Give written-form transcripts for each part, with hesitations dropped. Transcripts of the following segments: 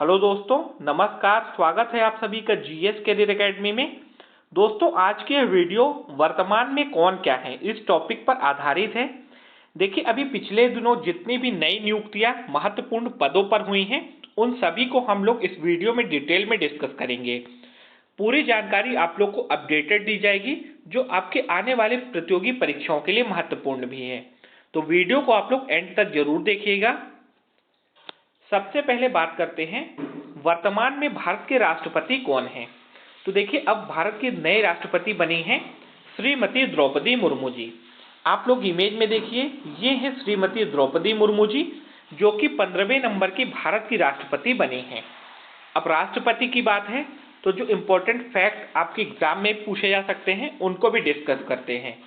Hello दोस्तों, नमस्कार। स्वागत है आप सभी का जीएस कैरियर एकेडमी में। दोस्तों, आज की यह वीडियो वर्तमान में कौन क्या है इस टॉपिक पर आधारित है। देखिए, अभी पिछले दिनों जितनी भी नई नियुक्तियां महत्वपूर्ण पदों पर हुई हैं, उन सभी को हम लोग इस वीडियो में डिटेल में डिस्कस करेंगे। पूरी जानकारी आप लोग को अपडेटेड दी जाएगी, जो आपके आने वाले प्रतियोगी परीक्षाओं के लिए महत्वपूर्ण भी है। तो वीडियो को आप लोग एंड तक जरूर देखिएगा। सबसे पहले बात करते हैं वर्तमान में भारत के राष्ट्रपति कौन हैं। तो देखिए, अब भारत के नए राष्ट्रपति बनी हैं श्रीमती द्रौपदी मुर्मू जी। आप लोग इमेज में देखिए, ये हैं श्रीमती द्रौपदी मुर्मू जी, जो कि 15वें नंबर की भारत की राष्ट्रपति बनी हैं। अब राष्ट्रपति की बात है तो जो इंपॉर्टेंट फैक्ट आपके एग्जाम में पूछे जा सकते हैं उनको भी डिस्कस करते हैं।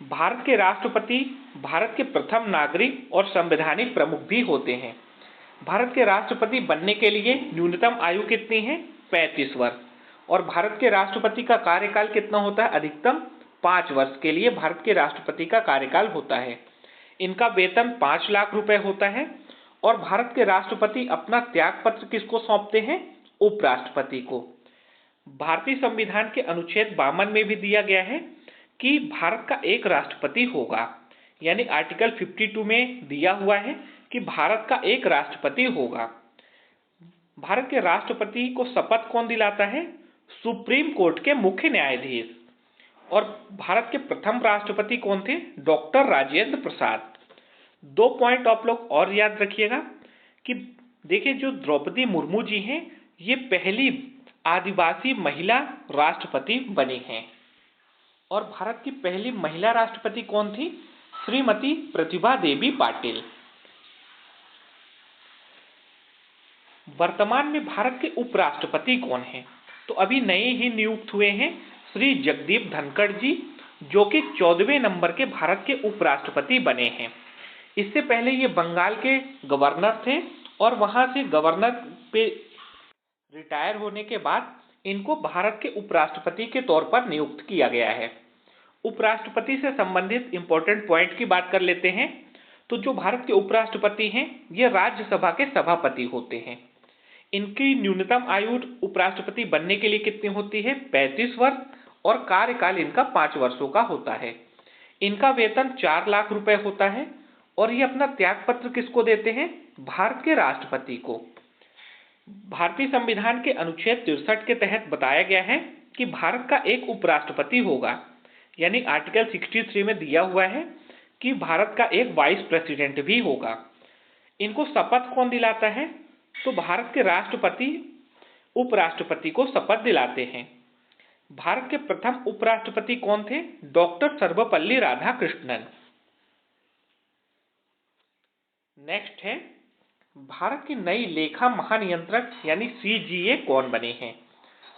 भारत के राष्ट्रपति भारत के प्रथम नागरिक और संवैधानिक प्रमुख भी होते हैं। भारत के राष्ट्रपति बनने के लिए न्यूनतम आयु कितनी है? 35 वर्ष। और भारत के राष्ट्रपति का कार्यकाल कितना होता है? अधिकतम 5 वर्ष के लिए भारत के राष्ट्रपति का कार्यकाल होता है। इनका वेतन 5 लाख रुपए होता है। और भारत के राष्ट्रपति अपना त्यागपत्र किसको सौंपते हैं? उपराष्ट्रपति को। भारतीय संविधान के अनुच्छेद 52 में भी दिया गया है कि भारत का एक राष्ट्रपति होगा, यानी आर्टिकल 52 में दिया हुआ है कि भारत का एक राष्ट्रपति होगा। भारत के राष्ट्रपति को शपथ कौन दिलाता है? सुप्रीम कोर्ट के मुख्य न्यायाधीश। और भारत के प्रथम राष्ट्रपति कौन थे? डॉक्टर राजेंद्र प्रसाद। 2 पॉइंट आप लोग और याद रखिएगा कि देखिए, जो द्रौपदी मुर्मू जी हैं, ये पहली आदिवासी महिला राष्ट्रपति बनी हैं। और भारत की पहली महिला राष्ट्रपति कौन थी? श्रीमती प्रतिभा देवी पाटिल। वर्तमान में भारत के उपराष्ट्रपति कौन हैं? तो अभी नए ही नियुक्त हुए हैं श्री जगदीप धनखड़ जी, जो कि 14वें नंबर के भारत के उपराष्ट्रपति बने हैं। इससे पहले ये बंगाल के गवर्नर थे और वहां से गवर्नर पे रिटायर होने के बाद इनको भारत के उपराष्ट्रपति के तौर पर नियुक्त किया गया है। उपराष्ट्रपति से संबंधित इंपॉर्टेंट पॉइंट की बात कर लेते हैं। तो जो भारत के उपराष्ट्रपति हैं, ये राज्यसभा के सभापति होते हैं। इनकी न्यूनतम आयु उपराष्ट्रपति बनने के लिए कितनी होती है? 35 वर्ष। और कार्यकाल इनका 5 वर्षों का होता है। इनका वेतन 4 लाख रुपए होता है। और ये अपना त्यागपत्र किसको देते हैं? भारत के राष्ट्रपति को। भारतीय संविधान के अनुच्छेद 63 के तहत बताया गया है कि भारत का एक उपराष्ट्रपति होगा, यानी आर्टिकल 63 में दिया हुआ है कि भारत का एक वाइस प्रेसिडेंट भी होगा। इनको शपथ कौन दिलाता है? तो भारत के राष्ट्रपति उपराष्ट्रपति को शपथ दिलाते हैं। भारत के प्रथम उपराष्ट्रपति कौन थे? डॉक्टर सर्वपल्ली राधाकृष्णन। नेक्स्ट है, भारत की नई लेखा महानियंत्रक यानी सीजीए कौन बने हैं?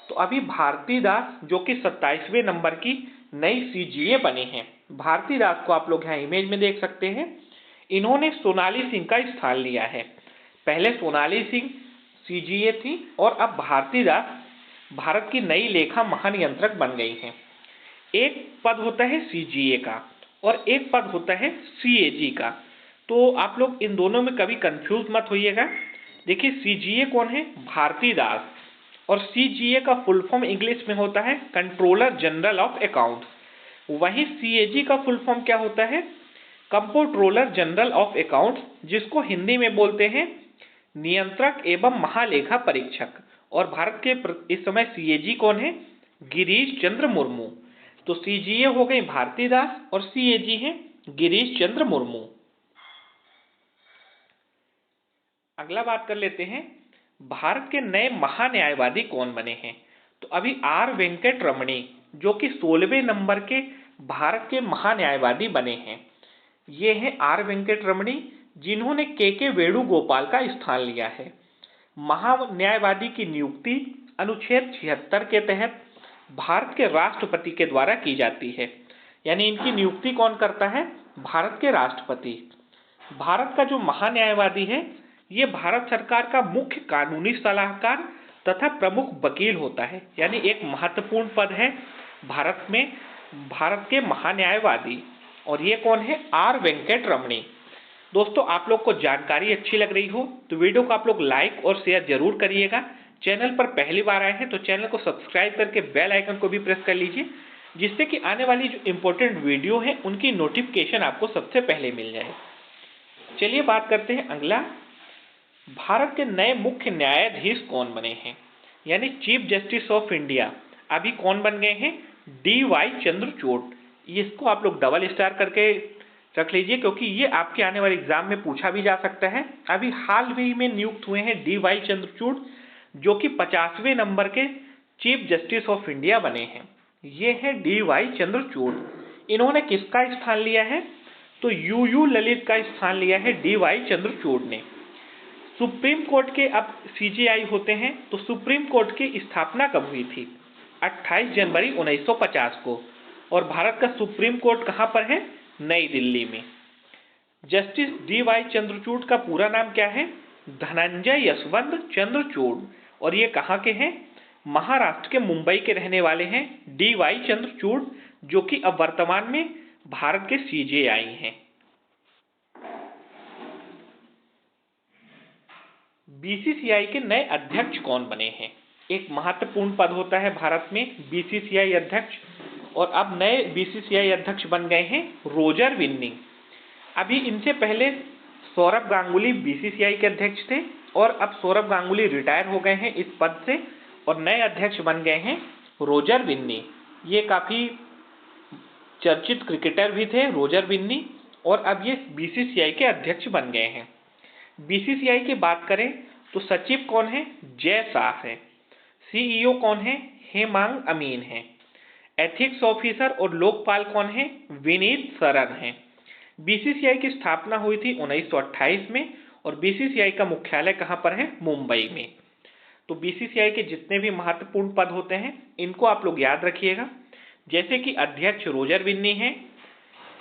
तो अभी भारती दास, जो कि 27वें नंबर की नई सीजीए बने हैं। भारती दास को आप लोग यहाँ इमेज में देख सकते हैं। इन्होंने सोनाली सिंह का स्थान लिया है। पहले सोनाली सिंह सीजीए थी और अब भारती दास भारत की नई लेखा महानियंत्रक बन गई हैं। एक पद होता है सीजीए का और एक पद होता है सीएजी का। तो आप लोग इन दोनों में कभी कंफ्यूज मत होइएगा। देखिए, सीजीए कौन है? भारती दास। और सीजीए का फुल फॉर्म इंग्लिश में होता है कंट्रोलर जनरल ऑफ अकाउंट। वहीं सीएजी का फुल फॉर्म क्या होता है? कंप्ट्रोलर जनरल ऑफ अकाउंट, जिसको हिंदी में बोलते हैं नियंत्रक एवं महालेखा परीक्षक। और भारत के इस समय सीएजी कौन है? गिरीश चंद्र मुर्मू। तो सीजीए हो गई भारती दास और सीएजी है गिरीश चंद्र मुर्मू। अगला बात कर लेते हैं, भारत के नए महान्यायवादी कौन बने हैं? तो अभी आर वेंकट रमणी, जो कि 16वें नंबर के भारत के महान्यायवादी बने हैं। ये हैं आर वेंकट रमणी, जिन्होंने के वेणुगोपाल का स्थान लिया है। महान्यायवादी की नियुक्ति अनुच्छेद 76 के तहत भारत के राष्ट्रपति के द्वारा की जाती है, यानी इनकी नियुक्ति कौन करता है? भारत के राष्ट्रपति। भारत का जो महान्यायवादी है, ये भारत सरकार का मुख्य कानूनी सलाहकार तथा प्रमुख वकील होता है, यानी एक महत्वपूर्ण पद है भारत में, भारत के महान्यायवादी। और ये कौन है? आर वेंकट रमणी। दोस्तों आप लोग को जानकारी अच्छी लग रही हो तो वीडियो को आप लोग लाइक और शेयर जरूर करिएगा। चैनल पर पहली बार आए हैं तो चैनल को सब्सक्राइब करके बेल आइकन को भी प्रेस कर लीजिए, जिससे कि आने वाली जो इंपॉर्टेंट वीडियो है उनकी नोटिफिकेशन आपको सबसे पहले मिल जाए। चलिए बात करते हैं अगला, भारत के नए मुख्य न्यायाधीश कौन बने हैं, यानी चीफ जस्टिस ऑफ इंडिया अभी कौन बन गए हैं? DY चंद्रचूड़। इसको आप लोग डबल स्टार करके रख लीजिए, क्योंकि ये आपके आने वाले एग्जाम में पूछा भी जा सकता है। अभी हाल ही में नियुक्त हुए हैं DY चंद्रचूड़, जो कि 50वें नंबर के चीफ जस्टिस ऑफ इंडिया बने हैं। ये है DY चंद्रचूड़। इन्होंने किसका स्थान लिया है? तो UU ललित का स्थान लिया है DY चंद्रचूड़ ने। सुप्रीम कोर्ट के अब CJI होते हैं, तो सुप्रीम कोर्ट की स्थापना कब हुई थी? 28 जनवरी 1950 को। और भारत का सुप्रीम कोर्ट कहां पर है? नई दिल्ली में। जस्टिस DY चंद्रचूड़ का पूरा नाम क्या है? धनंजय यशवंत चंद्रचूड़। और ये कहां के हैं? महाराष्ट्र के मुंबई के रहने वाले हैं DY चंद्रचूड़, जो कि अब वर्तमान में भारत के CJI हैं। BCCI के नए अध्यक्ष कौन बने हैं? एक महत्वपूर्ण पद होता है भारत में BCCI अध्यक्ष, और अब नए BCCI अध्यक्ष बन गए हैं रोजर बिन्नी। अभी इनसे पहले सौरभ गांगुली BCCI के अध्यक्ष थे, और अब सौरभ गांगुली रिटायर हो गए हैं इस पद से, और नए अध्यक्ष बन गए हैं रोजर बिन्नी। ये काफी चर्चित क्रिकेटर भी थे रोजर बिन्नी, और अब ये BCCI के अध्यक्ष बन गए हैं। BCCI की बात करें तो सचिव कौन है? जय शाह है। CEO कौन है? हेमांग अमीन है। एथिक्स ऑफिसर और लोकपाल कौन है? विनीत सरन है। BCCI की स्थापना हुई थी 1928 में, और BCCI का मुख्यालय कहां पर है? मुंबई में। तो BCCI के जितने भी महत्वपूर्ण पद होते हैं इनको आप लोग याद रखिएगा, जैसे कि अध्यक्ष रोजर बिन्नी है,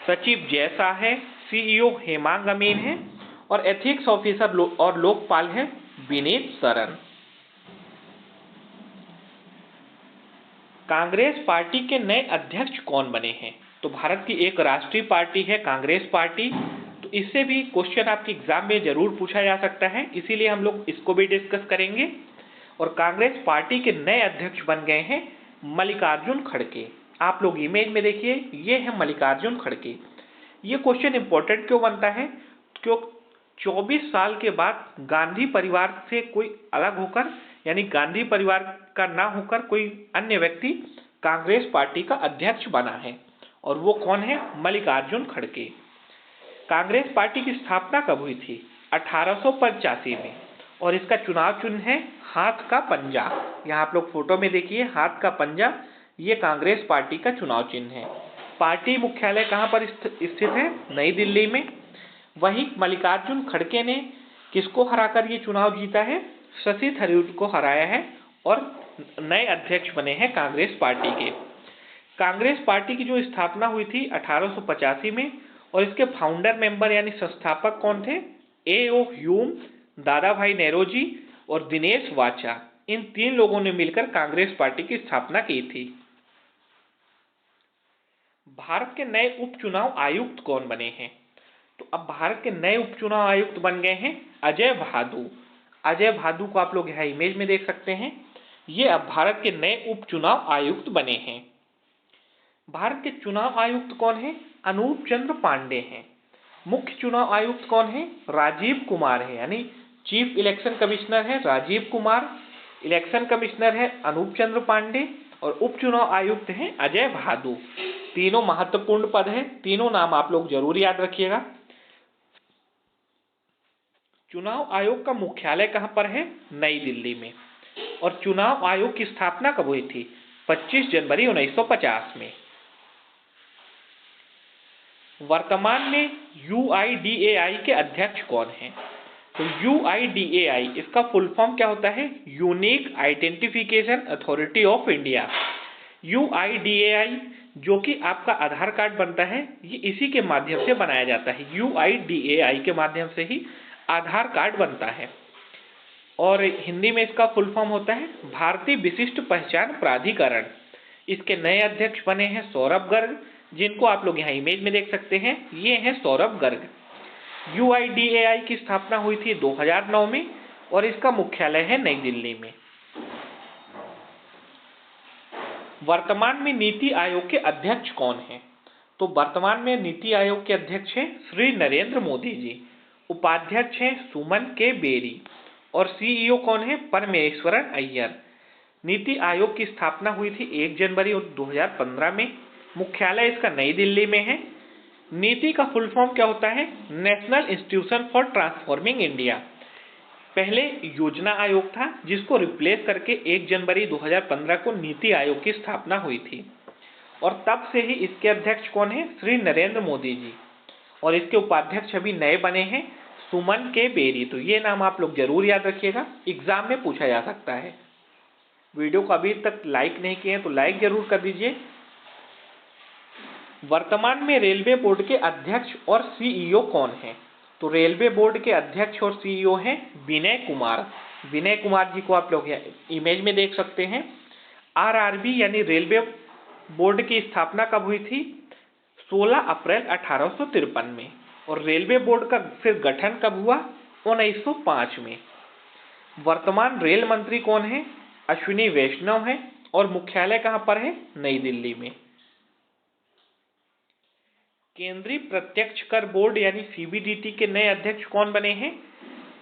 सचिव जय शाह है, CEO हेमांग अमीन है, और एथिक्स ऑफिसर और लोकपाल है विनीत सरन। कांग्रेस पार्टी के नए अध्यक्ष कौन बने हैं? तो भारत की एक राष्ट्रीय पार्टी है कांग्रेस पार्टी, तो इससे भी क्वेश्चन आपके एग्जाम में जरूर पूछा जा सकता है, इसीलिए हम लोग इसको भी डिस्कस करेंगे। और कांग्रेस पार्टी के नए अध्यक्ष बन गए हैं मल्लिकार्जुन खड़गे। आप लोग इमेज में देखिए, ये है मल्लिकार्जुन खड़गे। ये क्वेश्चन इंपॉर्टेंट क्यों बनता है? क्यों 24 साल के बाद गांधी परिवार से कोई अलग होकर, यानी गांधी परिवार का ना होकर कोई अन्य व्यक्ति कांग्रेस पार्टी का अध्यक्ष बना है, और वो कौन है? मल्लिकार्जुन खड़गे। कांग्रेस पार्टी की स्थापना कब हुई थी? 1885 में, और इसका चुनाव चिन्ह है हाथ का पंजा। यहाँ आप लोग फोटो में देखिए, हाथ का पंजा, ये कांग्रेस पार्टी का चुनाव चिन्ह है। पार्टी मुख्यालय कहाँ पर स्थित है? नई दिल्ली में। वहीं मल्लिकार्जुन खड़गे ने किसको हराकर ये चुनाव जीता है? शशि थरूर को हराया है, और नए अध्यक्ष बने हैं कांग्रेस पार्टी के। कांग्रेस पार्टी की जो स्थापना हुई थी 1885 में, और इसके फाउंडर मेंबर यानी संस्थापक कौन थे? A.O. ह्यूम, दादा भाई नेरोजी और दिनेश वाचा। इन 3 लोगों ने मिलकर कांग्रेस पार्टी की स्थापना की थी। भारत के नए उपचुनाव आयुक्त कौन बने हैं? तो अब भारत के नए उपचुनाव आयुक्त बन गए हैं अजय भादु। अजय भादु को आप लोग यहाँ इमेज में देख सकते हैं। ये अब भारत के नए उपचुनाव आयुक्त बने हैं। भारत के चुनाव आयुक्त कौन है? अनूप चंद्र पांडे हैं। मुख्य चुनाव आयुक्त कौन है? राजीव कुमार है, यानी चीफ इलेक्शन कमिश्नर है राजीव कुमार, इलेक्शन कमिश्नर है अनूप चंद्र पांडे, और उपचुनाव आयुक्त हैं अजय भादु। तीनों महत्वपूर्ण पद हैं, तीनों नाम आप लोग जरूर याद रखिएगा। चुनाव आयोग का मुख्यालय कहां पर है? नई दिल्ली में। और चुनाव आयोग की स्थापना कब हुई थी? 25 जनवरी 1950 में। वर्तमान में UIDAI के अध्यक्ष कौन हैं? तो UIDAI इसका फुल फॉर्म क्या होता है? Unique identification authority of India. UIDAI जो कि आपका आधार कार्ड बनता है, ये इसी के माध्यम से बनाया जाता है। UIDAI के माध्यम से ही आधार कार्ड बनता है, और हिंदी में इसका फुल फॉर्म होता है भारतीय विशिष्ट पहचान प्राधिकरण। इसके नए अध्यक्ष बने हैं सौरभ गर्ग, जिनको आप लोग यहाँ इमेज में देख सकते हैं, ये हैं सौरभ गर्ग। UIDAI की स्थापना हुई थी 2009 में और इसका मुख्यालय है नई दिल्ली में। वर्तमान में नीति आयोग के अध्यक्ष कौन हैं? तो वर्तमान में नीति आयोग के अध्यक्ष हैं श्री नरेंद्र मोदी जी। उपाध्यक्ष हैं सुमन के बेरी और CEO कौन है? परमेश्वरन अय्यर। नीति आयोग की स्थापना हुई थी 1 जनवरी 2015 में। मुख्यालय इसका नई दिल्ली में है। नीति का फुल फॉर्म क्या होता है? National institution for transforming India. पहले योजना आयोग था जिसको रिप्लेस करके 1 जनवरी 2015 को नीति आयोग की स्थापना हुई थी और तब से ही इसके अध्यक्ष कौन है? श्री नरेंद्र मोदी जी। और इसके उपाध्यक्ष अभी नए बने हैं सुमन के बेरी। तो ये नाम आप लोग जरूर याद रखिएगा, एग्जाम में पूछा जा सकता है। वीडियो को अभी तक लाइक नहीं किए हैं तो लाइक जरूर कर दीजिए। वर्तमान में रेलवे बोर्ड के अध्यक्ष और CEO कौन है? तो रेलवे बोर्ड के अध्यक्ष और CEO हैं विनय कुमार। विनय कुमार जी को आप लोग इमेज में देख सकते हैं। RRB यानी रेलवे बोर्ड की स्थापना कब हुई थी? 16 अप्रैल 1853 में। और रेलवे बोर्ड का फिर गठन कब हुआ? 1905 में। वर्तमान रेल मंत्री कौन है? अश्विनी वैष्णव है और मुख्यालय कहां पर है? नई दिल्ली में। केंद्रीय प्रत्यक्ष कर बोर्ड यानी CBDT के नए अध्यक्ष कौन बने हैं?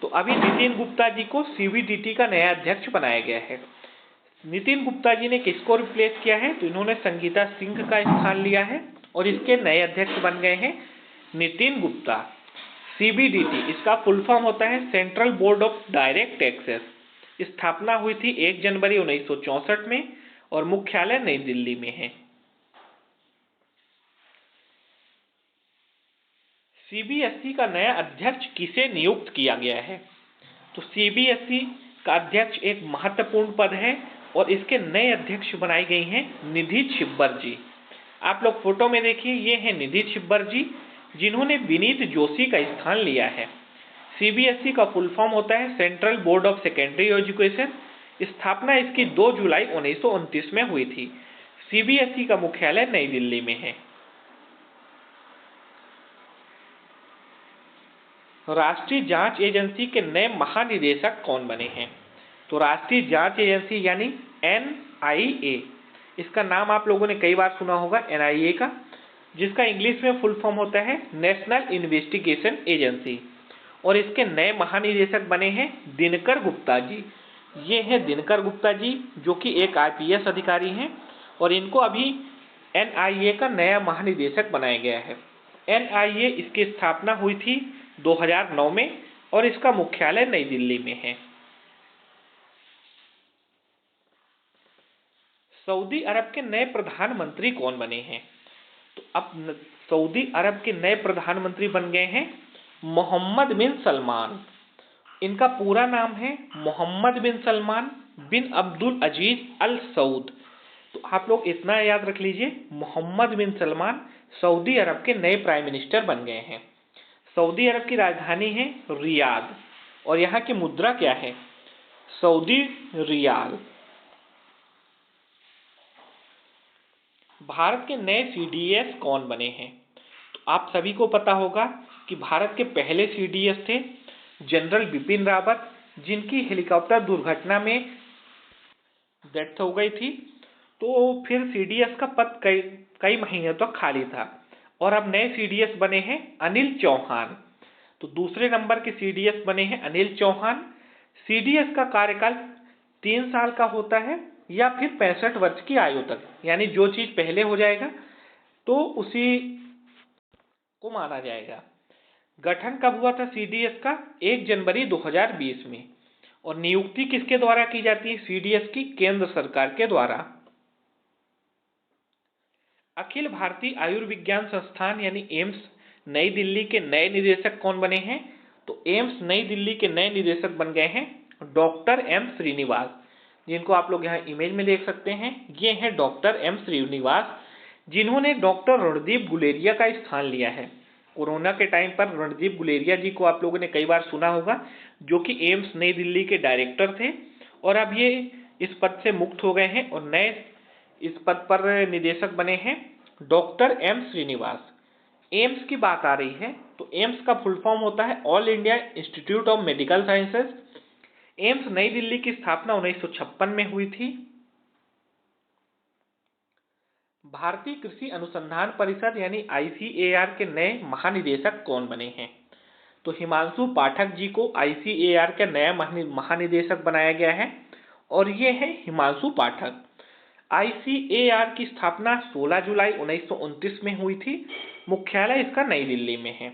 तो अभी नितिन गुप्ता जी को CBDT का नया अध्यक्ष बनाया गया है। नितिन गुप्ता जी ने किसको रिप्लेस किया है? तो इन्होंने संगीता सिंह का स्थान लिया है और इसके नए अध्यक्ष बन गए हैं नितिन गुप्ता। CBDT इसका फुल फॉर्म होता है central board of direct taxes. स्थापना हुई थी 1 जनवरी 1964 में और मुख्यालय नई दिल्ली में है। CBSE का नया अध्यक्ष किसे नियुक्त किया गया है? तो CBSE का अध्यक्ष एक महत्वपूर्ण पद है और इसके नए अध्यक्ष बनाई गई हैं निधि छिब्बर जी। आप लोग फोटो में देखिए, ये हैं निधि छिब्बर जी जिन्होंने विनीत जोशी का स्थान लिया है। CBSE का फुल फॉर्म होता है central board of secondary education. स्थापना इसकी 2 जुलाई 1929 में हुई थी। CBSE का मुख्यालय नई दिल्ली में है। राष्ट्रीय जांच एजेंसी के नए महानिदेशक कौन बने हैं? तो राष्ट्रीय जांच एजेंसी यानी NIA, इसका नाम आप लोगों ने कई बार सुना होगा NIA का, जिसका इंग्लिश में फुल फॉर्म होता है नेशनल इन्वेस्टिगेशन एजेंसी। और इसके नए महानिदेशक बने हैं दिनकर गुप्ता जी। ये हैं दिनकर गुप्ता जी जो कि एक IPS अधिकारी हैं और इनको अभी NIA का नया महानिदेशक बनाया गया है। NIA इसकी स्थापना हुई थी 2009 में और इसका मुख्यालय नई दिल्ली में है। सऊदी अरब के नए प्रधानमंत्री कौन बने हैं? तो अब सऊदी अरब के नए प्रधानमंत्री बन गए हैं मोहम्मद बिन सलमान। इनका पूरा नाम है मोहम्मद बिन सलमान बिन अब्दुल अजीज अल सऊद। तो आप लोग इतना याद रख लीजिए, मोहम्मद बिन सलमान सऊदी अरब के नए प्राइम मिनिस्टर बन गए हैं। सऊदी अरब की राजधानी है रियाद और यहाँ की मुद्रा क्या है? Saudi riyal. भारत के नए CDS कौन बने हैं? तो आप सभी को पता होगा कि भारत के पहले CDS थे जनरल बिपिन रावत, जिनकी हेलीकॉप्टर दुर्घटना में डेथ हो गई थी। तो फिर CDS का पद कई महीनों तक खाली था और अब नए CDS बने हैं अनिल चौहान। तो दूसरे नंबर के CDS बने हैं अनिल चौहान। CDS का कार्यकाल 3 साल का होता है या फिर 65 वर्ष की आयु तक, यानी जो चीज पहले हो जाएगा तो उसी को माना जाएगा। गठन कब हुआ था CDS का? 1 जनवरी 2020 में। और नियुक्ति किसके द्वारा की जाती है CDS की? केंद्र सरकार के द्वारा। अखिल भारतीय आयुर्विज्ञान संस्थान यानी एम्स नई दिल्ली के नए निदेशक कौन बने हैं? तो एम्स नई दिल्ली के नए निदेशक बन गए हैं डॉक्टर M श्रीनिवास, जिनको आप लोग यहाँ इमेज में देख सकते हैं। ये हैं डॉक्टर M श्रीनिवास, जिन्होंने डॉक्टर रणदीप गुलेरिया का स्थान लिया है। कोरोना के टाइम पर रणदीप गुलेरिया जी को आप लोगों ने कई बार सुना होगा, जो कि एम्स नई दिल्ली के डायरेक्टर थे और अब ये इस पद से मुक्त हो गए हैं और नए इस पद पर निदेशक बने हैं डॉक्टर M श्रीनिवास। एम्स की बात आ रही है तो एम्स का फुल फॉर्म होता है all India institute of medical sciences. AIIMS नई दिल्ली की स्थापना 1956 में हुई थी। भारतीय कृषि अनुसंधान परिषद यानी ICAR के नए महानिदेशक कौन बने हैं? तो हिमांशु पाठक जी को ICAR का नया महानिदेशक बनाया गया है और ये है हिमांशु पाठक। ICAR की स्थापना 16 जुलाई 1929 में हुई थी। मुख्यालय इसका नई दिल्ली में है।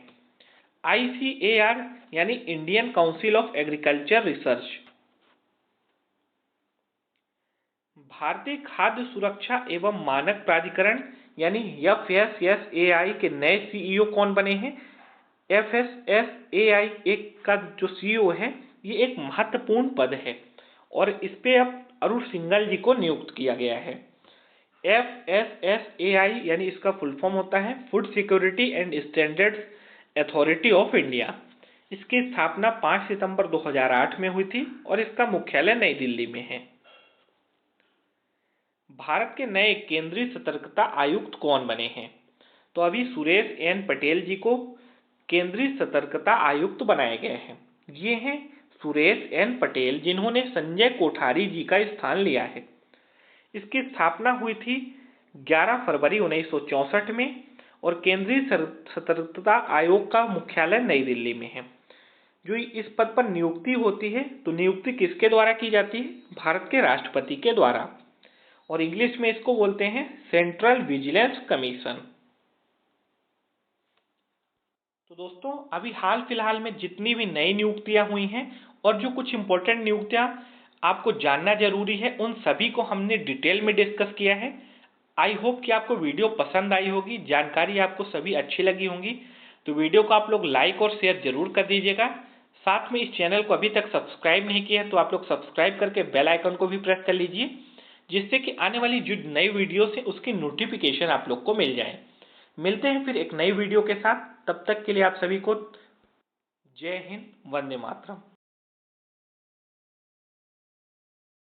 ICAR यानी Indian council of agriculture research. भारतीय खाद्य सुरक्षा एवं मानक प्राधिकरण यानी FSSAI के नए CEO कौन बने हैं? FSSAI का जो CEO है ये एक महत्वपूर्ण पद है और इस पे अब अरुण सिंघल जी को नियुक्त किया गया है। FSSAI यानी इसका फुल फॉर्म होता है food security and standards authority of India. इसकी स्थापना 5 सितंबर 2008 में हुई थी और इसका मुख्यालय नई दिल्ली में है। भारत के नए केंद्रीय सतर्कता आयुक्त कौन बने हैं? तो अभी सुरेश एन पटेल जी को केंद्रीय सतर्कता आयुक्त बनाया गया है। ये हैं सुरेश एन पटेल जिन्होंने संजय कोठारी जी का स्थान लिया है। इसकी स्थापना हुई थी 11 फरवरी 1964 में और केंद्रीय सतर्कता आयोग का मुख्यालय नई दिल्ली में है। जो इस पद पर नियुक्ति होती है तो नियुक्ति किसके द्वारा की जाती है? भारत के राष्ट्रपति के द्वारा और इंग्लिश में इसको बोलते हैं सेंट्रल विजिलेंस कमीशन। तो दोस्तों अभी हाल फिलहाल में जितनी भी नई नियुक्तियां हुई हैं और जो कुछ इंपॉर्टेंट नियुक्तियां आपको जानना जरूरी है उन सभी को हमने डिटेल में डिस्कस किया है। आई होप कि आपको वीडियो पसंद आई होगी, जानकारी आपको सभी अच्छी लगी होंगी। तो वीडियो को आप लोग लाइक और शेयर जरूर कर दीजिएगा। साथ में इस चैनल को अभी तक सब्सक्राइब नहीं किया है तो आप लोग सब्सक्राइब करके बेल आइकन को भी प्रेस कर लीजिए जिससे कि आने वाली जो नई वीडियो है उसकी नोटिफिकेशन आप लोग को मिल जाए। मिलते हैं फिर एक नई वीडियो के साथ, तब तक के लिए आप सभी को जय हिंद, वंदे मातरम।